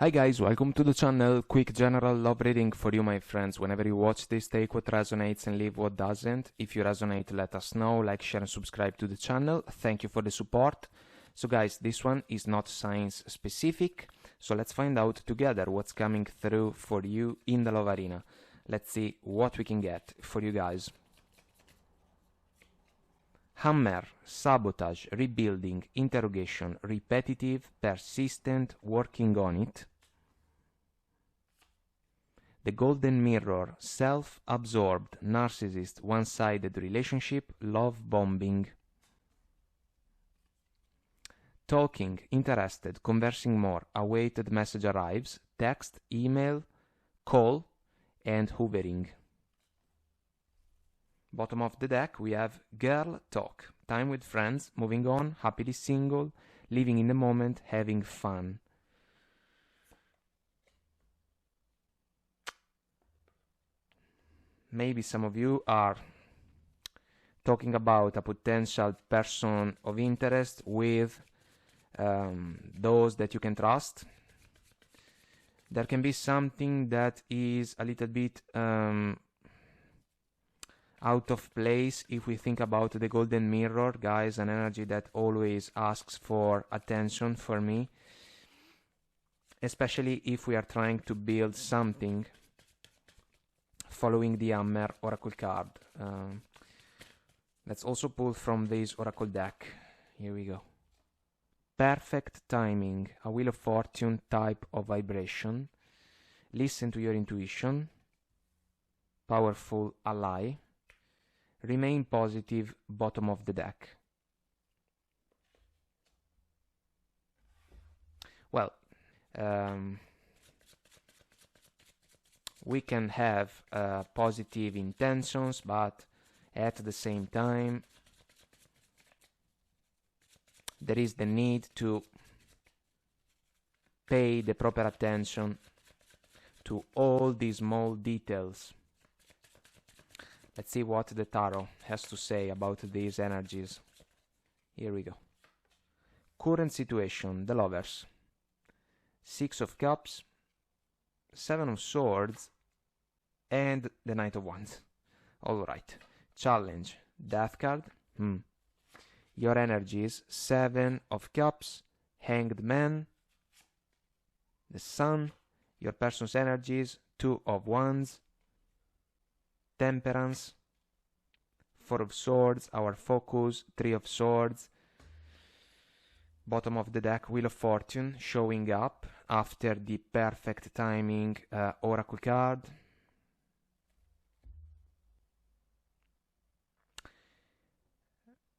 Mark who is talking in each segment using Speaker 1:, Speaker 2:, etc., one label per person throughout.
Speaker 1: Hi guys, welcome to the channel. Quick general love reading for you, my friends. Whenever you watch this, take what resonates and leave what doesn't. If you resonate, let us know. Like, share and subscribe to the channel. Thank you for the support. So guys, this one is not science specific, so let's find out together what's coming through for you in the love arena. Let's see what we can get for you guys. Hammer, sabotage, rebuilding, interrogation, repetitive, persistent, working on it. The golden mirror, self-absorbed, narcissist, one-sided relationship, love bombing. Talking, interested, conversing more, awaited message arrives, text, email, call, and hoovering. Bottom of the deck, we have girl talk, time with friends, moving on, happily single, living in the moment, having fun. Maybe some of you are talking about a potential person of interest with those that you can trust. There can be something that is a little bit out of place if we think about the golden mirror, guys, an energy that always asks for attention for me, especially if we are trying to build something following the Hammer Oracle card. Let's also pull from this Oracle deck. Here we go. Perfect timing, a Wheel of Fortune type of vibration. Listen to your intuition. Powerful ally. Remain positive, bottom of the deck. Well, we can have positive intentions, but at the same time there is the need to pay the proper attention to all these small details. Let's see what the tarot has to say about these energies. Here we go. Current situation, the lovers. Six of Cups, Seven of Swords, and the Knight of Wands. Alright. Challenge, Death card. Your energies, Seven of Cups, Hanged Man, the Sun. Your person's energies, Two of Wands, Temperance, Four of Swords, our focus, Three of Swords. Bottom of the deck, Wheel of Fortune showing up after the perfect timing Oracle card.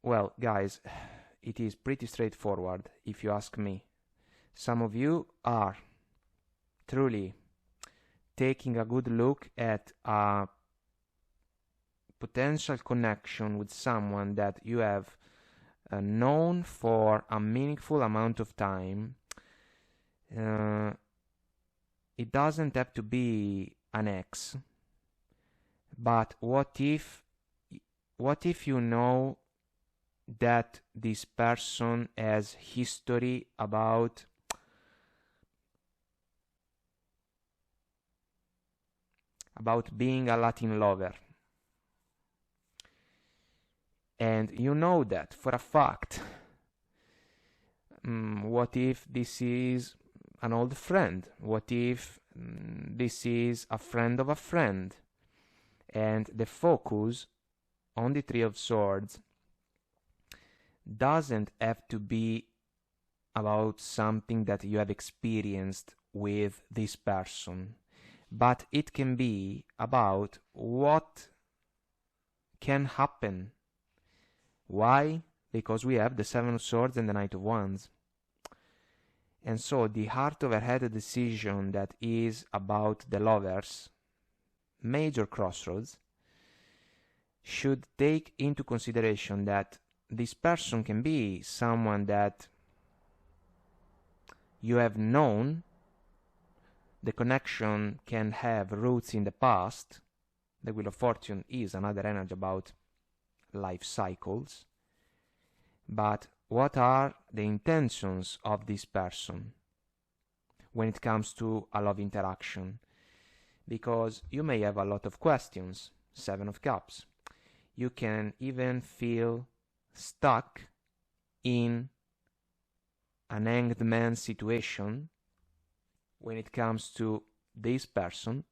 Speaker 1: Well, guys, it is pretty straightforward if you ask me. Some of you are truly taking a good look at a potential connection with someone that you have known for a meaningful amount of time. It doesn't have to be an ex, but what if you know that this person has history about being a Latin lover, and you know that for a fact. What if this is an old friend? What if this is a friend of a friend? And the focus on the Three of Swords doesn't have to be about something that you have experienced with this person, but it can be about what can happen. Why? Because we have the Seven of Swords and the Knight of Wands. And so the heart over head decision that is about the lovers, major crossroads, should take into consideration that this person can be someone that you have known. The connection can have roots in the past. The Wheel of Fortune is another energy about life cycles. But what are the intentions of this person? when it comes to a love interaction, because you may have a lot of questions. Seven of Cups. You can even feel stuck in an hanged man situation when it comes to this person,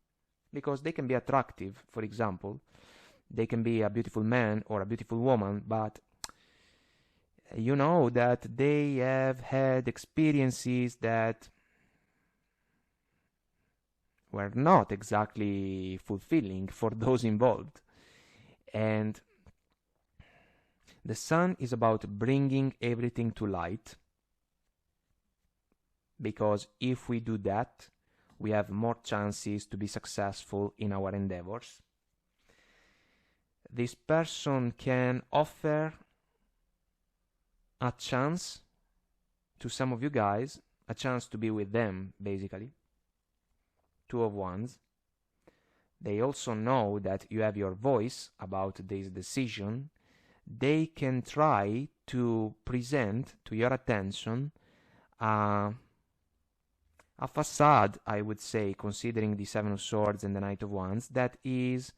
Speaker 1: because they can be attractive. For example, they can be a beautiful man or a beautiful woman, but you know that they have had experiences that were not exactly fulfilling for those involved. And the Sun is about bringing everything to light, because if we do that, we have more chances to be successful in our endeavors. This person can offer a chance to some of you guys, a chance to be with them, basically. Two of Wands. They also know that you have your voice about this decision. They can try to present to your attention a facade, I would say, considering the Seven of Swords and the Knight of Wands, that is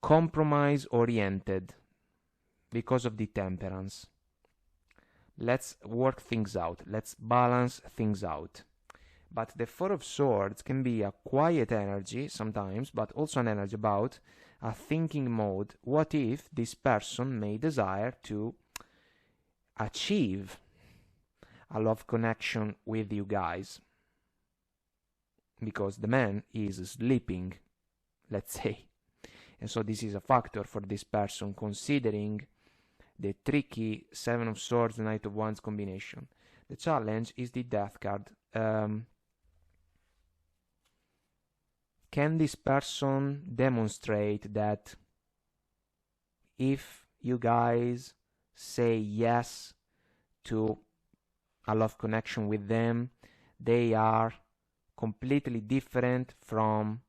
Speaker 1: compromise oriented because of the Temperance. Let's work things out. Let's balance things out. But the Four of Swords can be a quiet energy sometimes, but also an energy about a thinking mode. What if this person may desire to achieve a love connection with you guys? Because the man is sleeping, let's say. And so this is a factor for this person, considering the tricky Seven of Swords and Knight of Wands combination. The challenge is the Death card. Can this person demonstrate that if you guys say yes to a love connection with them, they are completely different from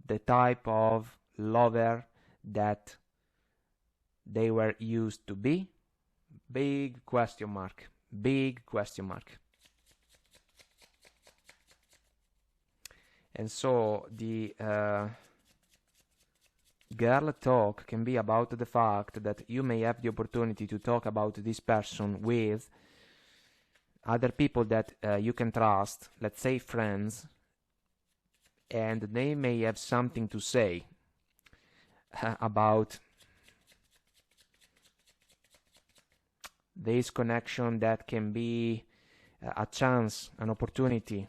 Speaker 1: the type of lover that they were used to be? Big question mark. Big question mark. And so the girl talk can be about the fact that you may have the opportunity to talk about this person with other people that you can trust, let's say friends, and they may have something to say about this connection that can be a chance, an opportunity.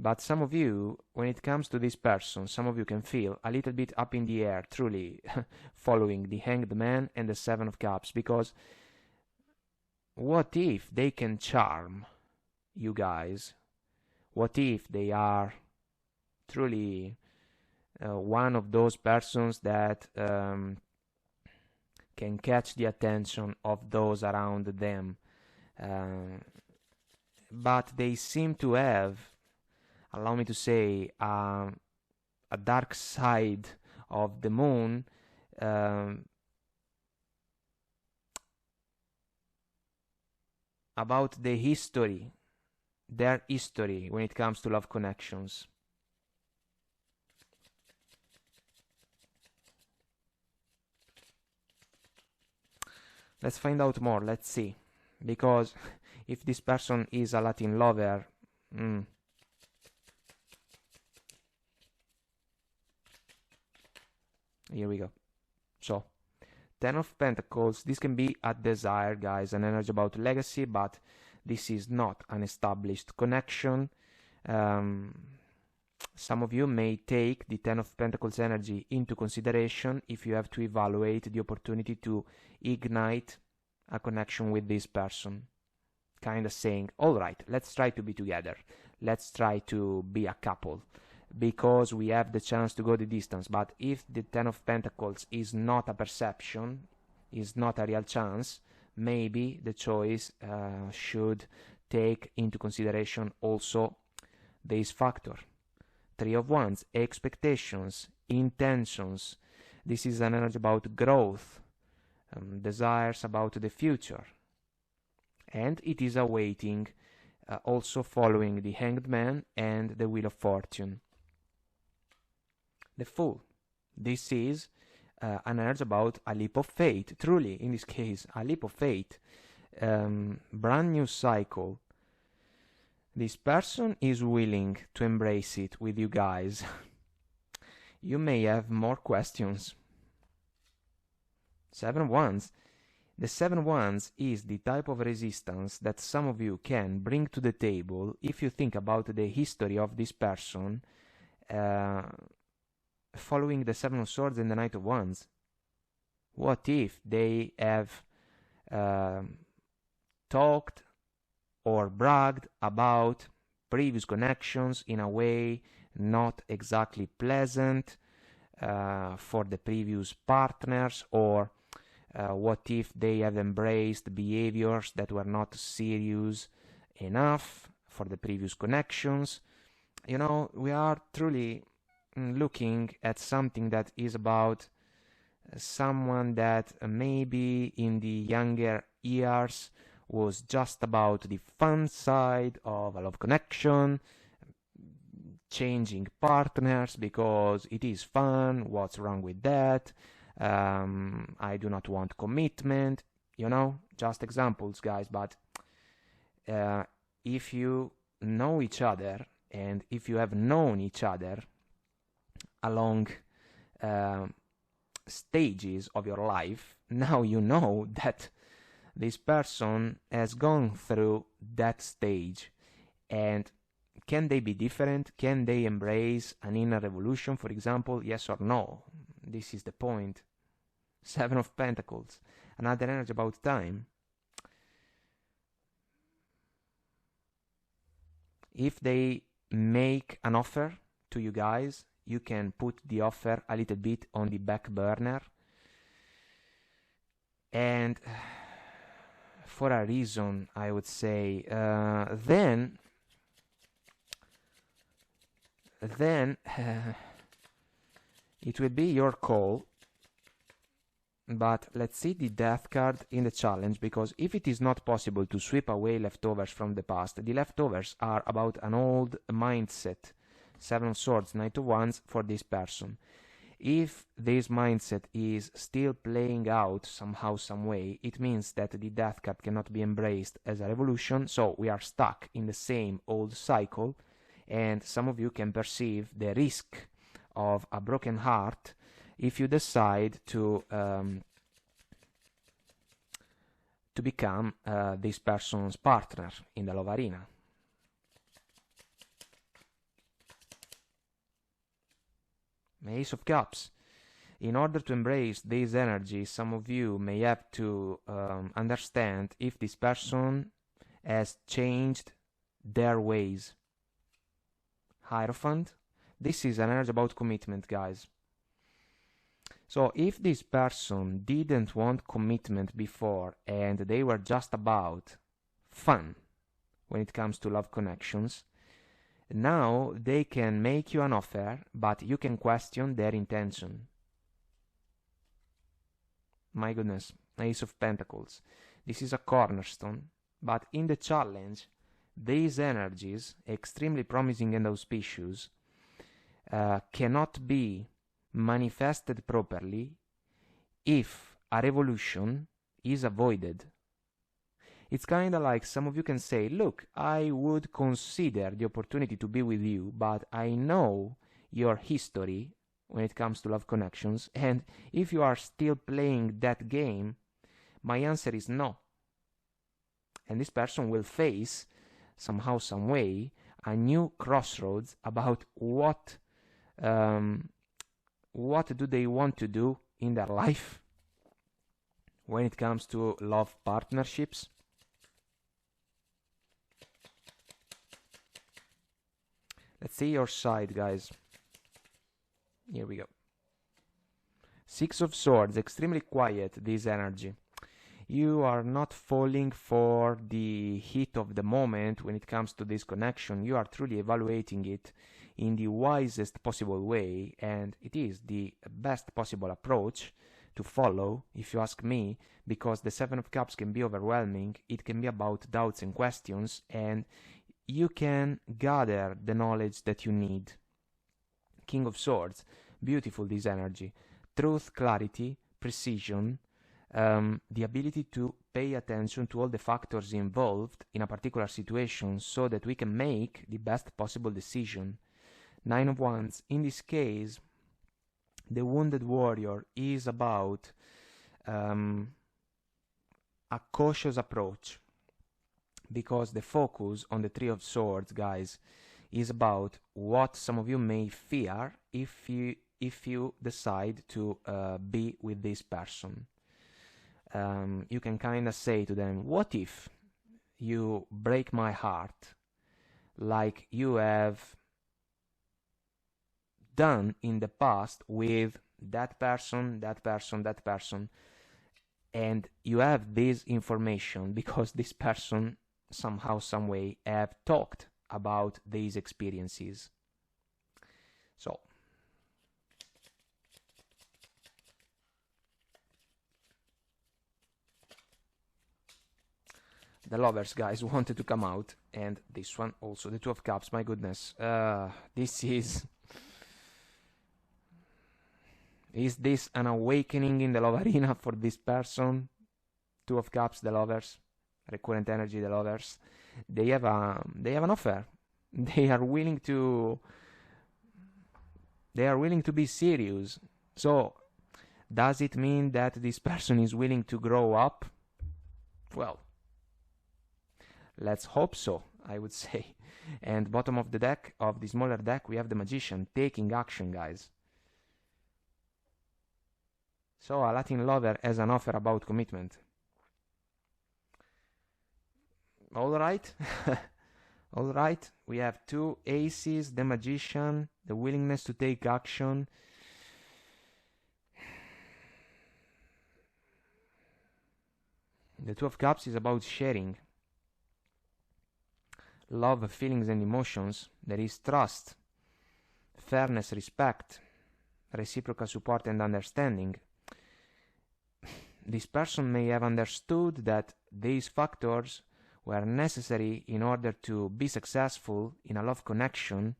Speaker 1: But some of you, when it comes to this person, some of you can feel a little bit up in the air, truly, following the Hanged Man and the Seven of Cups, because what if they can charm you guys? What if they are truly one of those persons that can catch the attention of those around them? But they seem to have, allow me to say, a dark side of the moon, about the history, their history when it comes to love connections. Let's find out more, let's see. Because if this person is a Latin lover, here we go. So, Ten of Pentacles, this can be a desire, guys, an energy about legacy, but this is not an established connection. Some of you may take the Ten of Pentacles energy into consideration if you have to evaluate the opportunity to ignite a connection with this person. Kind of saying, all right, let's try to be together. Let's try to be a couple, because we have the chance to go the distance. But if the Ten of Pentacles is not a perception, is not a real chance, maybe the choice should take into consideration also this factor. Three of Wands, expectations, intentions. This is an energy about growth, desires about the future. And it is awaiting, also following the Hanged Man and the Wheel of Fortune. The Fool. This is an urge about a leap of faith. Truly, in this case, a leap of faith. Brand new cycle. This person is willing to embrace it with you guys. You may have more questions. 7 of Wands. The 7 of Wands is the type of resistance that some of you can bring to the table if you think about the history of this person following the 7 of Swords and the Knight of Wands. What if they have talked or bragged about previous connections in a way not exactly pleasant for the previous partners, or what if they have embraced behaviors that were not serious enough for the previous connections? You know, we are truly looking at something that is about someone that maybe in the younger years was just about the fun side of a love connection, changing partners because it is fun. What's wrong with that? I do not want commitment, you know, just examples, guys. But if you know each other, and if you have known each other along stages of your life, now you know that this person has gone through that stage. And can they be different? Can they embrace an inner revolution, for example? Yes or no? This is the point. 7 of Pentacles. Another energy about time. If they make an offer to you guys, you can put the offer a little bit on the back burner. And for a reason, I would say, then it will be your call. But let's see the Death card in the challenge, because if it is not possible to sweep away leftovers from the past, the leftovers are about an old mindset. 7 of Swords, Knight of Wands for this person. If this mindset is still playing out somehow, some way, it means that the Death card cannot be embraced as a revolution, so we are stuck in the same old cycle, and some of you can perceive the risk of a broken heart if you decide to become this person's partner in the love arena. Ace of Cups. In order to embrace these energies, some of you may have to understand if this person has changed their ways. Hierophant. This is an energy about commitment, guys. So if this person didn't want commitment before and they were just about fun when it comes to love connections, now they can make you an offer, but you can question their intention. My goodness, Ace of Pentacles. This is a cornerstone, but in the challenge, these energies, extremely promising and auspicious, cannot be manifested properly if a revolution is avoided. It's kind of like some of you can say, look, I would consider the opportunity to be with you, but I know your history when it comes to love connections, and if you are still playing that game, my answer is no. And this person will face, somehow, some way, a new crossroads about what do they want to do in their life when it comes to love partnerships. Let's see your side, guys. Here we go. 6 of Swords, extremely quiet, this energy. You are not falling for the heat of the moment when it comes to this connection. You are truly evaluating it in the wisest possible way, and it is the best possible approach to follow, if you ask me, because the Seven of Cups can be overwhelming. It can be about doubts and questions, and you can gather the knowledge that you need. King of Swords, beautiful this energy. Truth, clarity, precision, the ability to pay attention to all the factors involved in a particular situation so that we can make the best possible decision. Nine of Wands, in this case, the Wounded Warrior is about a cautious approach, because the focus on the Three of Swords, guys, is about what some of you may fear if you decide to be with this person. You can kind of say to them, what if you break my heart like you have done in the past with that person, that person, that person, and you have this information because this person somehow, some way have talked about these experiences. So the Lovers, guys, wanted to come out, and this one also, the Two of Cups. My goodness, this is this an awakening in the love arena for this person? Two of Cups, the Lovers, recurrent energy, the Lovers. They have an offer. They are willing to be serious. So does it mean that this person is willing to grow up? Well, let's hope so, I would say. And bottom of the deck, of the smaller deck, we have the Magician taking action, guys. So a Latin lover has an offer about commitment. All right. All right, we have two aces, the Magician, the willingness to take action. The Two of Cups is about sharing love, feelings and emotions. There is trust, fairness, respect, reciprocal support and understanding. This person may have understood that these factors were necessary in order to be successful in a love connection.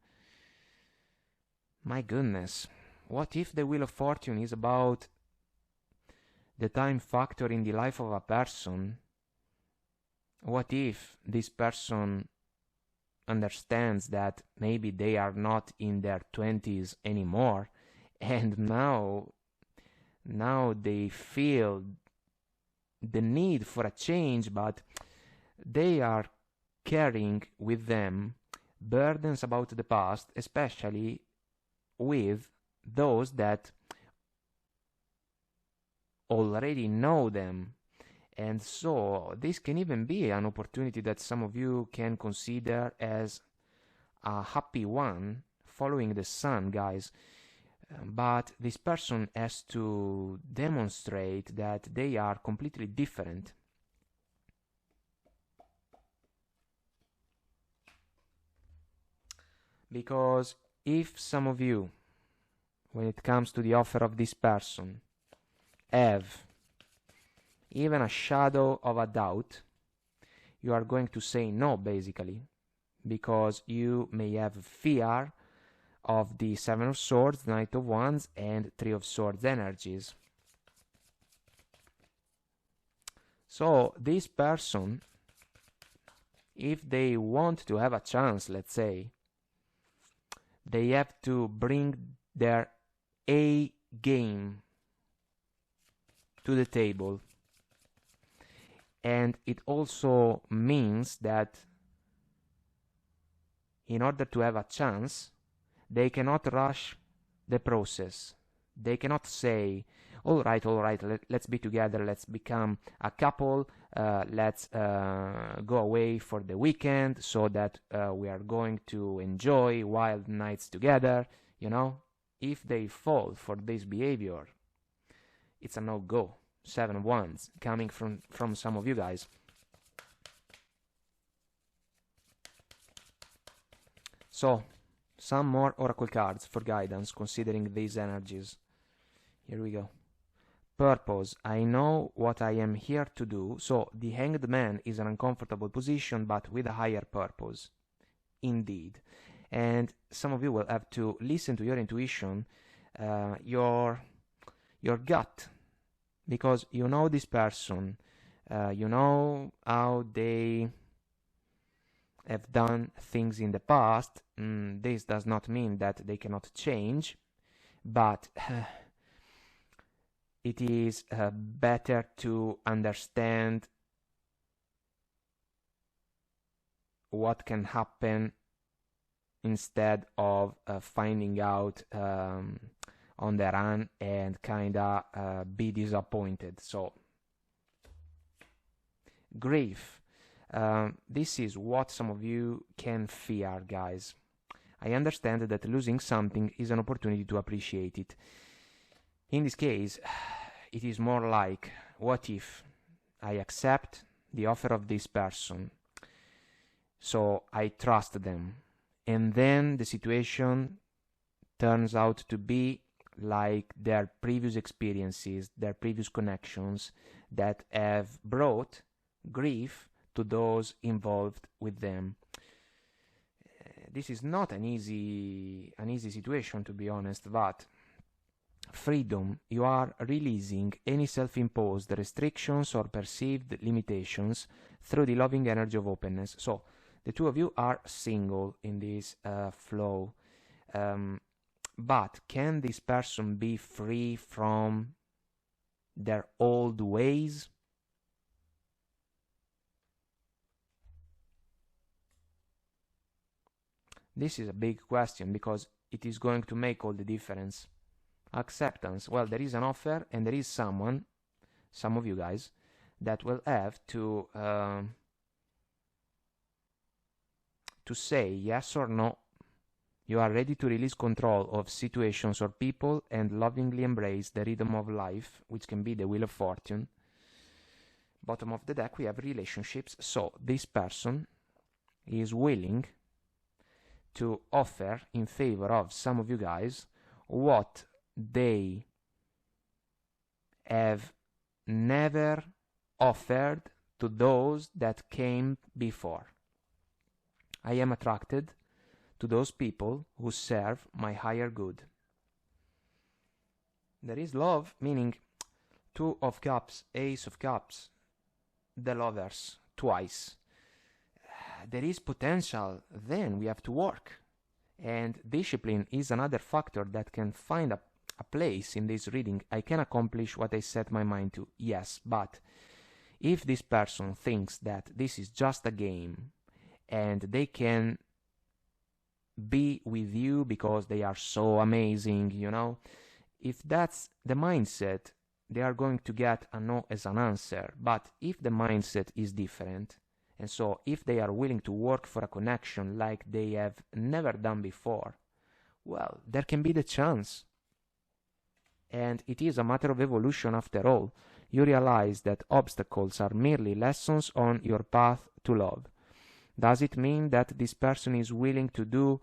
Speaker 1: My goodness, what if the Wheel of Fortune is about the time factor in the life of a person? What if this person understands that maybe they are not in their 20s anymore, and now they feel the need for a change, but they are carrying with them burdens about the past, especially with those that already know them. And so this can even be an opportunity that some of you can consider as a happy one, following the sun, guys. But this person has to demonstrate that they are completely different. Because if some of you, when it comes to the offer of this person, have even a shadow of a doubt, you are going to say no, basically, because you may have fear of the Seven of Swords, Knight of Wands, and Three of Swords energies. So this person, if they want to have a chance, let's say, they have to bring their A game to the table. And it also means that in order to have a chance, they cannot rush the process. They cannot say, all right, let's be together, let's become a couple, let's go away for the weekend so that we are going to enjoy wild nights together. You know, if they fall for this behavior, it's a no-go. 7 of Wands coming from some of you guys. So some more oracle cards for guidance considering these energies. Here we go. purpose. I know what I am here to do. So the Hanged Man is an uncomfortable position, but with a higher purpose. Indeed. And some of you will have to listen to your intuition, your gut, because you know this person, you know how they have done things in the past. This does not mean that they cannot change, but it is better to understand what can happen instead of finding out on their own and kinda be disappointed. So grief, this is what some of you can fear, guys. I understand that losing something is an opportunity to appreciate it. In this case, it is more like, what if I accept the offer of this person, so I trust them, and then the situation turns out to be like their previous experiences, their previous connections that have brought grief to those involved with them. This is not an easy situation, to be honest, but freedom, you are releasing any self-imposed restrictions or perceived limitations through the loving energy of openness. So the two of you are single in this flow, but can this person be free from their old ways? This is a big question, because it is going to make all the difference. Acceptance. Well, there is an offer, and there is someone, some of you guys, that will have to say yes or no. You are ready to release control of situations or people and lovingly embrace the rhythm of life, which can be the Wheel of Fortune. Bottom of the deck, we have relationships. So this person is willing to offer in favor of some of you guys what they have never offered to those that came before. I am attracted to those people who serve my higher good. There is love, meaning Two of Cups, Ace of Cups, the Lovers, twice. There is potential, then we have to work. And discipline is another factor that can find a place in this reading. I can accomplish what I set my mind to, yes, but if this person thinks that this is just a game and they can be with you because they are so amazing, you know, if that's the mindset, they are going to get a no as an answer. But if the mindset is different, and so if they are willing to work for a connection like they have never done before, well, there can be the chance. And it is a matter of evolution after all. You realize that obstacles are merely lessons on your path to love. Does it mean that this person is willing to do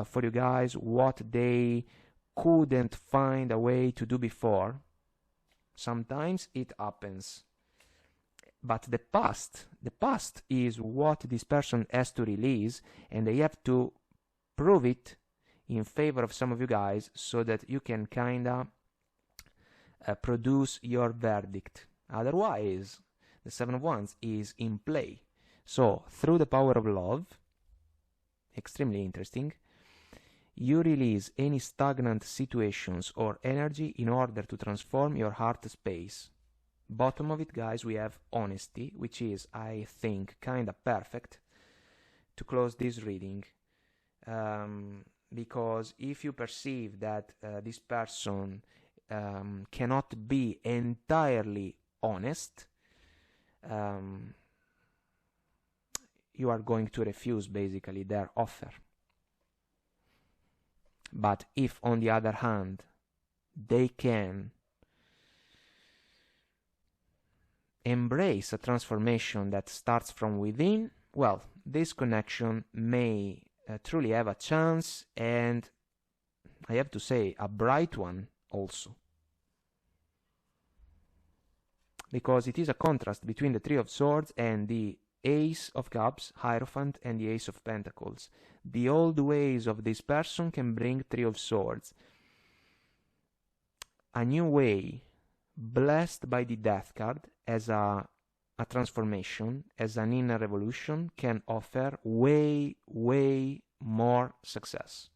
Speaker 1: for you guys what they couldn't find a way to do before? Sometimes it happens. But the past is what this person has to release, and they have to prove it in favor of some of you guys so that you can kinda produce your verdict. Otherwise, the Seven of Wands is in play. So, through the power of love, extremely interesting, you release any stagnant situations or energy in order to transform your heart space. Bottom of it, guys, we have honesty, which is, I think, kind of perfect to close this reading. Because if you perceive that this person cannot be entirely honest, you are going to refuse basically their offer. But if, on the other hand, they can embrace a transformation that starts from within, well, this connection may truly have a chance, and I have to say, a bright one also. because it is a contrast between the Three of Swords and the Ace of Cups, Hierophant, and the Ace of Pentacles. The old ways of this person can bring Three of Swords. A new way, blessed by the Death card, as a transformation, as an inner revolution, can offer way, way more success.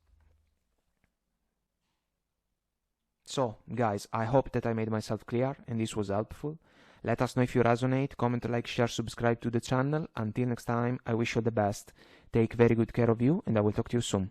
Speaker 1: So, guys, I hope that I made myself clear and this was helpful. Let us know if you resonate, comment, like, share, subscribe to the channel. Until next time, I wish you the best. Take very good care of you and I will talk to you soon.